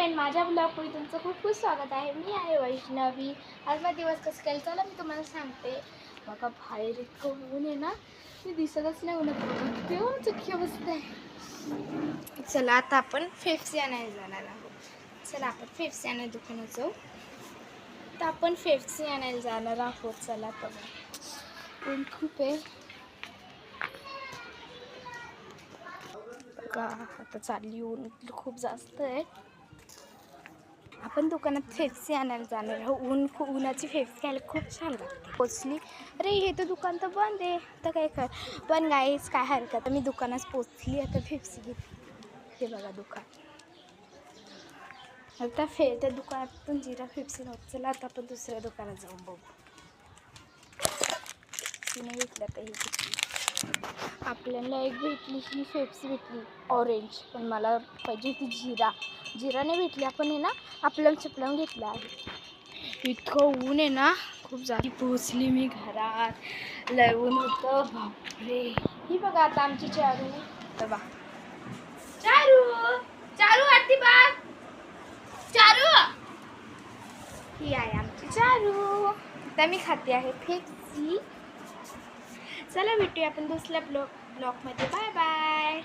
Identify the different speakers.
Speaker 1: Friend, माझ्या ब्लॉगमध्ये तुमचं खूप खूप स्वागत आहे. मी आहे वैष्णवी. आज माझा दिवस कसं केलं चला मी तुम्हाला सांगते. बघा बाहेर इतकं ऊन आहे ना, मी दिसतच नाही उन्हात. बघा केव्हा चक्की बसते. चला आता आपण फेफसी आणायला जाणार आहोत. चला आपण फेफसी आणायला दुकानात जाऊ. तर आपण फेफसी आणायला जाणार आहोत. चला तर ऊन खूप आहे. बघा आता चालली ऊन खूप जास्त आहे. आपण दुकानात फेफसी आणायला जाणार आहोत. उन्हाची फेफसी खायला खूप छान लागते. पोचली. अरे हे तर दुकान तर बंद आहे. आता काय कर पण गाईस काय हरकत, मी दुकानात पोचली. आता फेफसी घेते. बघा दुकान. आता त्या दुकानातून जिरा फेफसी नव्हतं. चला आता आपण दुसऱ्या दुकानात जाऊन बघू. तिने घेतल्या तर ही घेतली. आपल्याला एक भेटली ही फेफसी भेटली ऑरेंज, पण मला पाहिजे होती जिराने भेटली. आपण आहे ना आपलं चपलावून घेतलं आहे. इतकं ऊन आहे ना, खूप जागी पोहोचली मी घरात. लय ऊन होतं बापरे. ही बघा आता आमची चारू. बघा चारू आरती बघ. चारू ही आहे आमची चारू. आता मी खाते आहे फेफसी. चला भेटूया आपण दुसऱ्या ब्लॉगमध्ये. Bye bye.